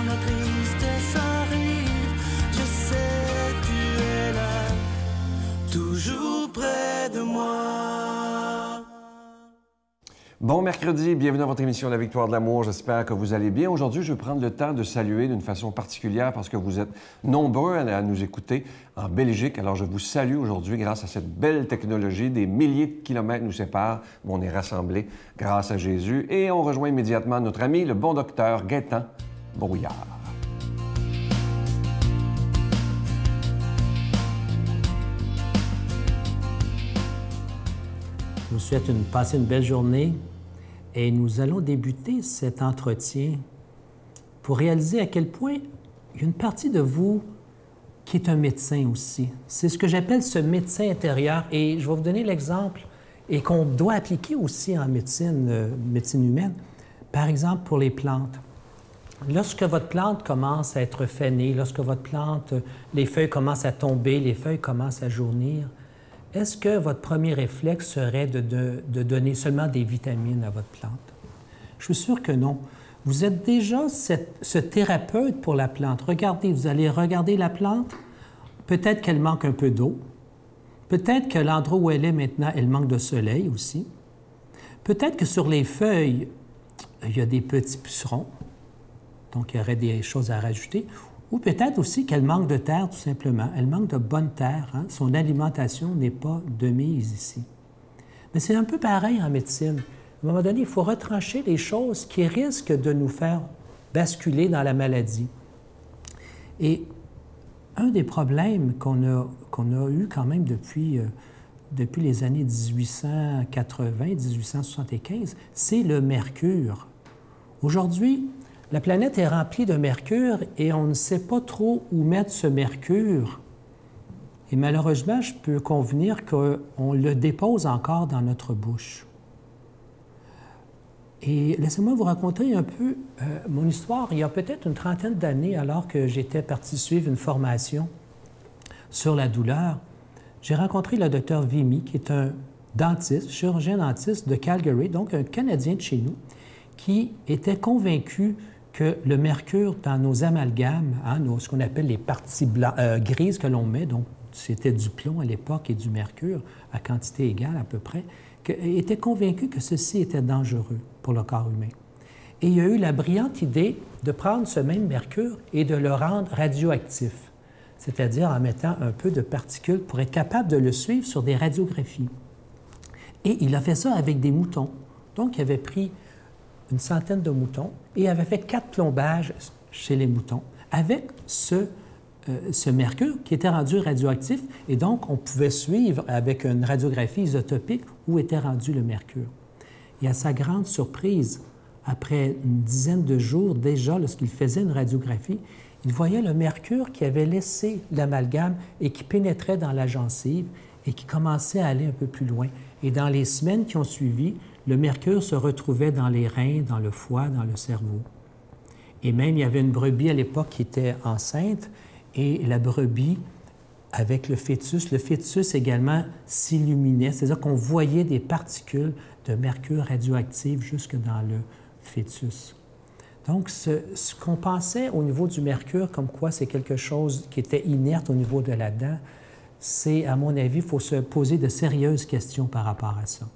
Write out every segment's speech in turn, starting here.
quand la tristesse arrive, je sais tu es là, toujours près de moi. Bon mercredi, bienvenue à votre émission La Victoire de l'amour. J'espère que vous allez bien. Aujourd'hui, je vais prendre le temps de saluer d'une façon particulière parce que vous êtes nombreux à nous écouter en Belgique. Alors, je vous salue aujourd'hui grâce à cette belle technologie. Des milliers de kilomètres nous séparent, mais on est rassemblés grâce à Jésus. Et on rejoint immédiatement notre ami, le bon docteur Gaétan Brouillard. Je vous souhaite passer une belle journée et nous allons débuter cet entretien pour réaliser à quel point il y a une partie de vous qui est un médecin aussi. C'est ce que j'appelle ce médecin intérieur et je vais vous donner l'exemple et qu'on doit appliquer aussi en médecine humaine. Par exemple, pour les plantes. Lorsque votre plante commence à être fanée, lorsque votre plante, les feuilles commencent à tomber, les feuilles commencent à jaunir, est-ce que votre premier réflexe serait de donner seulement des vitamines à votre plante? Je suis sûr que non. Vous êtes déjà ce thérapeute pour la plante. Regardez, vous allez regarder la plante. Peut-être qu'elle manque un peu d'eau. Peut-être que l'endroit où elle est maintenant, elle manque de soleil aussi. Peut-être que sur les feuilles, il y a des petits pucerons. Donc, il y aurait des choses à rajouter. Ou peut-être aussi qu'elle manque de terre, tout simplement. Elle manque de bonne terre. Hein? Son alimentation n'est pas de mise ici. Mais c'est un peu pareil en médecine. À un moment donné, il faut retrancher les choses qui risquent de nous faire basculer dans la maladie. Et un des problèmes qu'on a eu quand même depuis les années 1880-1875, c'est le mercure. Aujourd'hui, la planète est remplie de mercure et on ne sait pas trop où mettre ce mercure. Et malheureusement, je peux convenir qu'on le dépose encore dans notre bouche. Et laissez-moi vous raconter un peu mon histoire. Il y a peut-être une trentaine d'années, alors que j'étais parti suivre une formation sur la douleur, j'ai rencontré le docteur Vimy, qui est un dentiste, chirurgien dentiste de Calgary, donc un Canadien de chez nous, qui était convaincu que le mercure dans nos amalgames, hein, ce qu'on appelle les parties grises que l'on met, donc c'était du plomb à l'époque et du mercure à quantité égale à peu près, était convaincu que ceci était dangereux pour le corps humain. Et il a eu la brillante idée de prendre ce même mercure et de le rendre radioactif, c'est-à-dire en mettant un peu de particules pour être capable de le suivre sur des radiographies. Et il a fait ça avec des moutons. Donc, il avait pris une centaine de moutons et avait fait 4 plombages chez les moutons avec ce mercure qui était rendu radioactif et donc on pouvait suivre avec une radiographie isotopique où était rendu le mercure. Et à sa grande surprise, après une dizaine de jours déjà, lorsqu'il faisait une radiographie, il voyait le mercure qui avait laissé l'amalgame et qui pénétrait dans la gencive et qui commençait à aller un peu plus loin. Et dans les semaines qui ont suivi, le mercure se retrouvait dans les reins, dans le foie, dans le cerveau. Et même, il y avait une brebis à l'époque qui était enceinte et la brebis, avec le fœtus également s'illuminait, c'est-à-dire qu'on voyait des particules de mercure radioactive jusque dans le fœtus. Donc, ce qu'on pensait au niveau du mercure, comme quoi c'est quelque chose qui était inerte au niveau de la dent, c'est, à mon avis, il faut se poser de sérieuses questions par rapport à ça.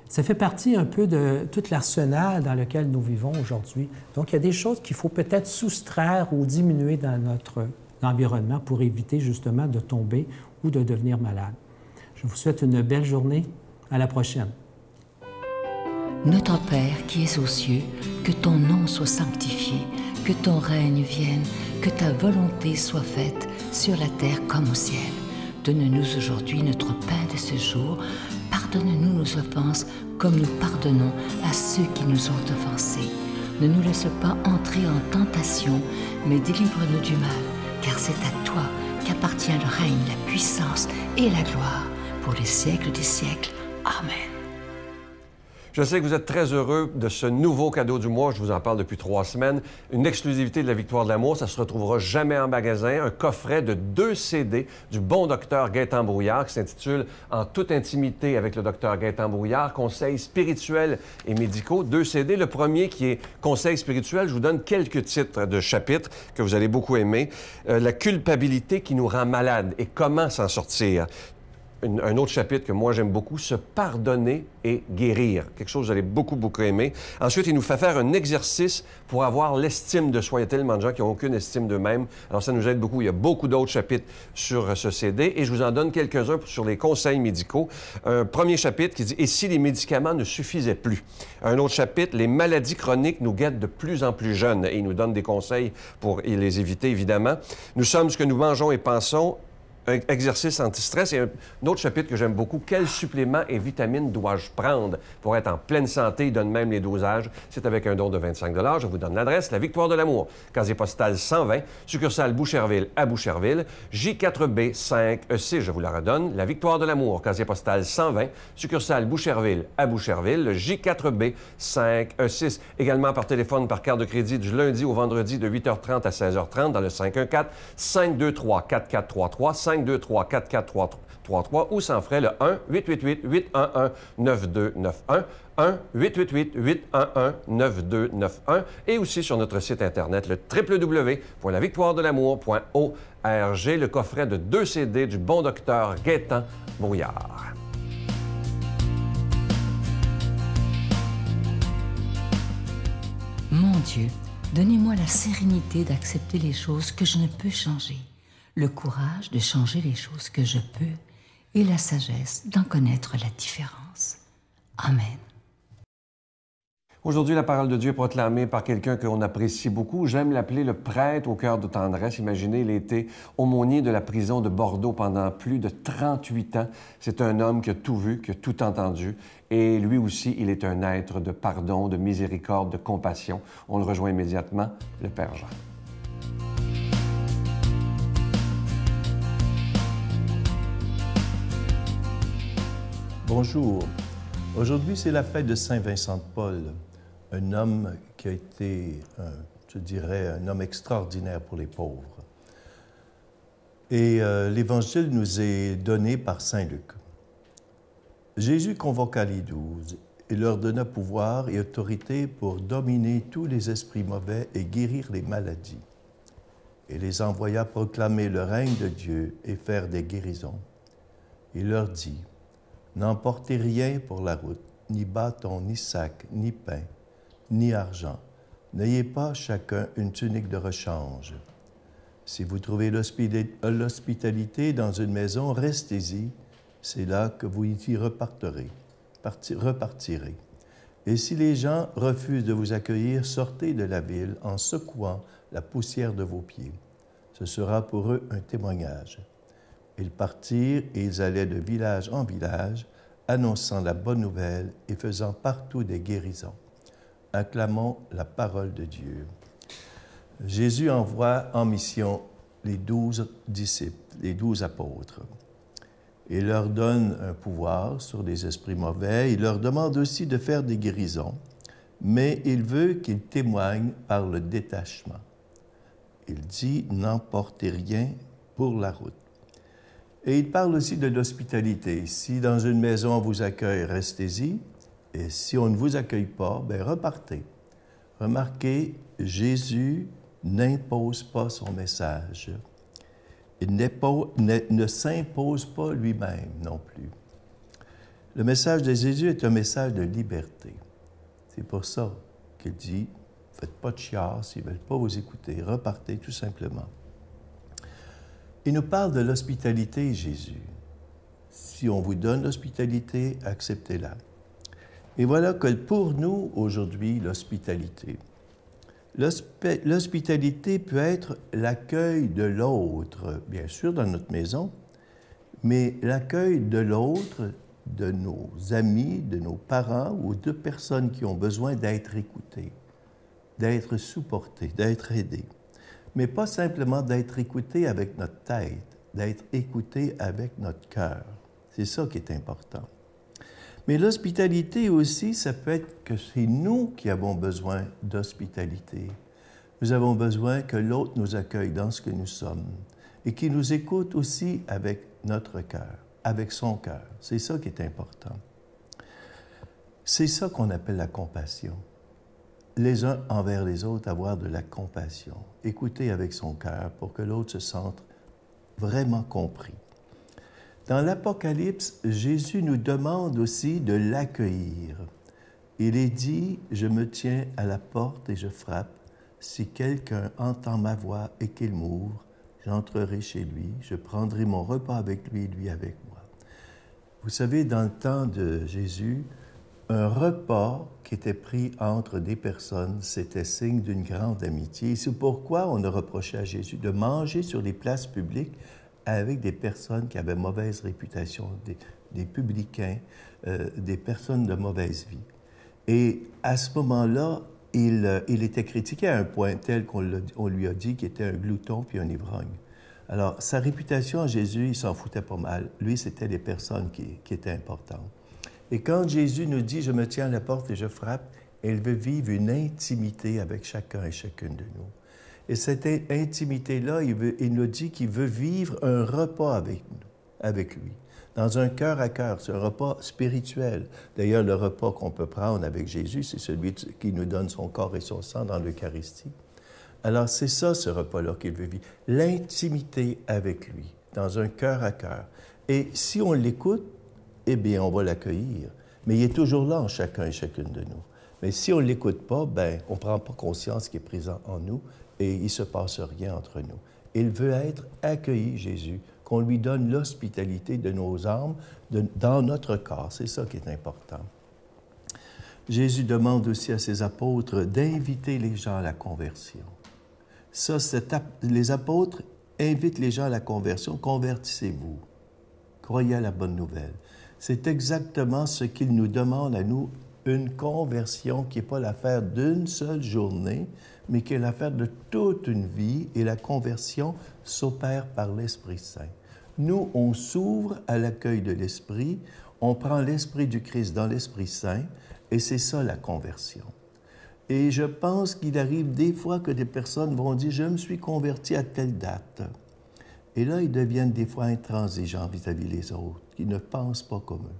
Ça fait partie un peu de tout l'arsenal dans lequel nous vivons aujourd'hui. Donc, il y a des choses qu'il faut peut-être soustraire ou diminuer dans notre environnement pour éviter justement de tomber ou de devenir malade. Je vous souhaite une belle journée. À la prochaine. Notre Père qui es aux cieux, que ton nom soit sanctifié, que ton règne vienne, que ta volonté soit faite sur la terre comme au ciel. Donne-nous aujourd'hui notre pain de ce jour. Pardonne-nous nos offenses comme nous pardonnons à ceux qui nous ont offensés. Ne nous laisse pas entrer en tentation, mais délivre-nous du mal, car c'est à toi qu'appartient le règne, la puissance et la gloire pour les siècles des siècles. Amen. Je sais que vous êtes très heureux de ce nouveau cadeau du mois. Je vous en parle depuis 3 semaines. Une exclusivité de la Victoire de l'amour. Ça se retrouvera jamais en magasin. Un coffret de 2 CD du bon docteur Gaétan Brouillard qui s'intitule « En toute intimité avec le docteur Gaétan Brouillard, conseils spirituels et médicaux ». 2 CD. Le premier qui est conseils spirituels. Je vous donne quelques titres de chapitres que vous allez beaucoup aimer. La culpabilité qui nous rend malades et comment s'en sortir. Un autre chapitre que moi j'aime beaucoup, se pardonner et guérir. Quelque chose que vous allez beaucoup aimer. Ensuite, il nous fait faire un exercice pour avoir l'estime de soi. Il y a tellement de gens qui n'ont aucune estime d'eux-mêmes. Alors, ça nous aide beaucoup. Il y a beaucoup d'autres chapitres sur ce CD et je vous en donne quelques-uns sur les conseils médicaux. Un premier chapitre qui dit « Et si les médicaments ne suffisaient plus? » Un autre chapitre « Les maladies chroniques nous guettent de plus en plus jeunes. » Et il nous donne des conseils pour les éviter, évidemment. « Nous sommes ce que nous mangeons et pensons. » Un exercice anti-stress. Et un autre chapitre que j'aime beaucoup, quels suppléments et vitamines dois-je prendre pour être en pleine santé? Il donne même les dosages. C'est avec un don de 25 $. Je vous donne l'adresse, la Victoire de l'amour, casier postal 120, succursale Boucherville à Boucherville, J4B 5E6, je vous la redonne, la Victoire de l'amour, casier postal 120, succursale Boucherville à Boucherville, J4B 5E6. Également par téléphone, par carte de crédit du lundi au vendredi de 8h30 à 16h30 dans le 514-523-4433, 523-4433 ou sans frais le 1-888-811-9291, 1-888-811-9291 et aussi sur notre site Internet, le www.lavictoiredelamour.org, le coffret de 2 CD du bon docteur Gaétan Brouillard. Mon Dieu, donnez-moi la sérénité d'accepter les choses que je ne peux changer, le courage de changer les choses que je peux et la sagesse d'en connaître la différence. Amen. Aujourd'hui, la parole de Dieu est proclamée par quelqu'un qu'on apprécie beaucoup. J'aime l'appeler le prêtre au cœur de tendresse. Imaginez, il a été aumônier de la prison de Bordeaux pendant plus de 38 ans. C'est un homme qui a tout vu, qui a tout entendu. Et lui aussi, il est un être de pardon, de miséricorde, de compassion. On le rejoint immédiatement, le Père Jean. Bonjour. Aujourd'hui, c'est la fête de Saint Vincent de Paul, un homme qui a été, je dirais, un homme extraordinaire pour les pauvres. Et l'Évangile nous est donné par Saint Luc. Jésus convoqua les 12 et leur donna pouvoir et autorité pour dominer tous les esprits mauvais et guérir les maladies. Et les envoya proclamer le règne de Dieu et faire des guérisons. Il leur dit: n'emportez rien pour la route, ni bâton, ni sac, ni pain, ni argent. N'ayez pas chacun une tunique de rechange. Si vous trouvez l'hospitalité dans une maison, restez-y. C'est là que vous y repartirez. Et si les gens refusent de vous accueillir, sortez de la ville en secouant la poussière de vos pieds. Ce sera pour eux un témoignage. Ils partirent et ils allaient de village en village, annonçant la bonne nouvelle et faisant partout des guérisons. Acclamons la parole de Dieu. Jésus envoie en mission les 12 disciples, les 12 apôtres. Il leur donne un pouvoir sur les esprits mauvais. Il leur demande aussi de faire des guérisons, mais il veut qu'ils témoignent par le détachement. Il dit « n'emportez rien pour la route ». Et il parle aussi de l'hospitalité. Si dans une maison on vous accueille, restez-y. Et si on ne vous accueille pas, bien repartez. Remarquez, Jésus n'impose pas son message. Il ne s'impose pas lui-même non plus. Le message de Jésus est un message de liberté. C'est pour ça qu'il dit, faites pas de chiasse, s'ils ne veulent pas vous écouter, repartez tout simplement. Il nous parle de l'hospitalité, Jésus. Si on vous donne l'hospitalité, acceptez-la. Et voilà que pour nous, aujourd'hui, l'hospitalité. L'hospitalité peut être l'accueil de l'autre, bien sûr, dans notre maison, mais l'accueil de l'autre, de nos amis, de nos parents ou de personnes qui ont besoin d'être écoutées, d'être supportées, d'être aidées. Mais pas simplement d'être écouté avec notre tête, d'être écouté avec notre cœur. C'est ça qui est important. Mais l'hospitalité aussi, ça peut être que c'est nous qui avons besoin d'hospitalité. Nous avons besoin que l'autre nous accueille dans ce que nous sommes et qu'il nous écoute aussi avec notre cœur, avec son cœur. C'est ça qui est important. C'est ça qu'on appelle la compassion. Les uns envers les autres, avoir de la compassion. Écouter avec son cœur pour que l'autre se sente vraiment compris. Dans l'Apocalypse, Jésus nous demande aussi de l'accueillir. Il est dit, « Je me tiens à la porte et je frappe. Si quelqu'un entend ma voix et qu'il m'ouvre, j'entrerai chez lui, je prendrai mon repas avec lui, lui avec moi. » Vous savez, dans le temps de Jésus, un repas qui était pris entre des personnes, c'était signe d'une grande amitié. C'est pourquoi on a reproché à Jésus de manger sur les places publiques avec des personnes qui avaient mauvaise réputation, des publicains, des personnes de mauvaise vie. Et à ce moment-là, il était critiqué à un point tel qu'on lui a dit qu'il était un glouton puis un ivrogne. Alors, sa réputation à Jésus, il s'en foutait pas mal. Lui, c'était les personnes qui étaient importantes. Et quand Jésus nous dit « Je me tiens à la porte et je frappe », il veut vivre une intimité avec chacun et chacune de nous. Et cette intimité-là, il nous dit qu'il veut vivre un repas avec lui, dans un cœur à cœur. C'est un repas spirituel. D'ailleurs, le repas qu'on peut prendre avec Jésus, c'est celui qui nous donne son corps et son sang dans l'Eucharistie. Alors, c'est ça, ce repas-là qu'il veut vivre. L'intimité avec lui, dans un cœur à cœur. Et si on l'écoute, eh bien, on va l'accueillir. Mais il est toujours là en chacun et chacune de nous. Mais si on ne l'écoute pas, bien, on ne prend pas conscience qu'il est présent en nous et il ne se passe rien entre nous. Il veut être accueilli, Jésus, qu'on lui donne l'hospitalité de nos âmes dans notre corps. C'est ça qui est important. Jésus demande aussi à ses apôtres d'inviter les gens à la conversion. Ça, les apôtres invitent les gens à la conversion. Convertissez-vous. Croyez à la bonne nouvelle. C'est exactement ce qu'il nous demande à nous, une conversion qui n'est pas l'affaire d'une seule journée, mais qui est l'affaire de toute une vie, et la conversion s'opère par l'Esprit Saint. Nous, on s'ouvre à l'accueil de l'Esprit, on prend l'Esprit du Christ dans l'Esprit Saint, et c'est ça la conversion. Et je pense qu'il arrive des fois que des personnes vont dire « Je me suis converti à telle date ». Et là, ils deviennent des fois intransigeants vis-à-vis des autres, qui ne pensent pas comme eux.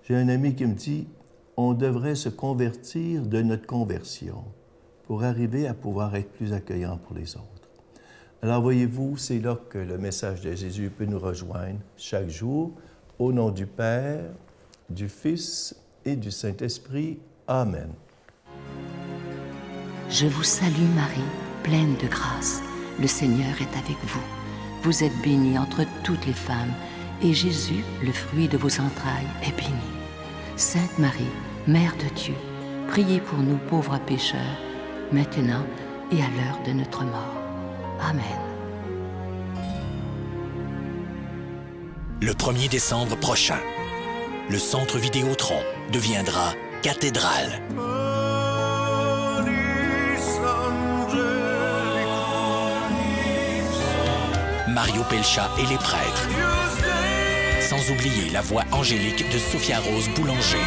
J'ai un ami qui me dit, on devrait se convertir de notre conversion pour arriver à pouvoir être plus accueillant pour les autres. Alors, voyez-vous, c'est là que le message de Jésus peut nous rejoindre chaque jour. Au nom du Père, du Fils et du Saint-Esprit. Amen. Je vous salue Marie, pleine de grâce. Le Seigneur est avec vous. Vous êtes bénie entre toutes les femmes, et Jésus, le fruit de vos entrailles, est béni. Sainte Marie, Mère de Dieu, priez pour nous pauvres pécheurs, maintenant et à l'heure de notre mort. Amen. Le 1er décembre prochain, le centre Vidéotron deviendra cathédrale. Mario Pelcha et les prêtres. Sans oublier la voix angélique de Sophia Rose Boulanger.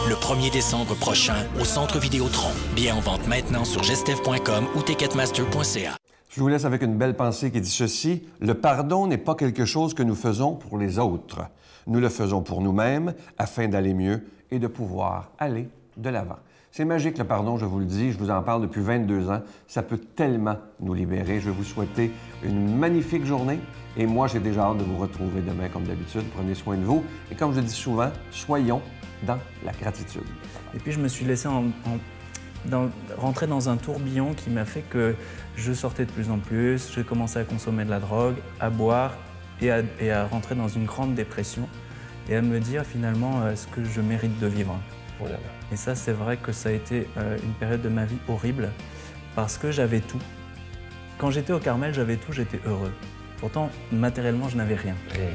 Le 1er décembre prochain au Centre Vidéotron. Billets en vente maintenant sur gestev.com ou ticketmaster.ca. Je vous laisse avec une belle pensée qui dit ceci. Le pardon n'est pas quelque chose que nous faisons pour les autres. Nous le faisons pour nous-mêmes afin d'aller mieux et de pouvoir aller de l'avant. C'est magique, le pardon, je vous le dis. Je vous en parle depuis 22 ans. Ça peut tellement nous libérer. Je vais vous souhaiter une magnifique journée. Et moi, j'ai déjà hâte de vous retrouver demain, comme d'habitude. Prenez soin de vous. Et comme je dis souvent, soyons dans la gratitude. Et puis, je me suis laissé rentrer dans un tourbillon qui m'a fait que je sortais de plus en plus. J'ai commencé à consommer de la drogue, à boire et à rentrer dans une grande dépression. Et à me dire, finalement, est-ce que je mérite de vivre ? Oh là là. Et ça, c'est vrai que ça a été une période de ma vie horrible parce que j'avais tout. Quand j'étais au Carmel, j'avais tout, j'étais heureux. Pourtant, matériellement, je n'avais rien. Rien.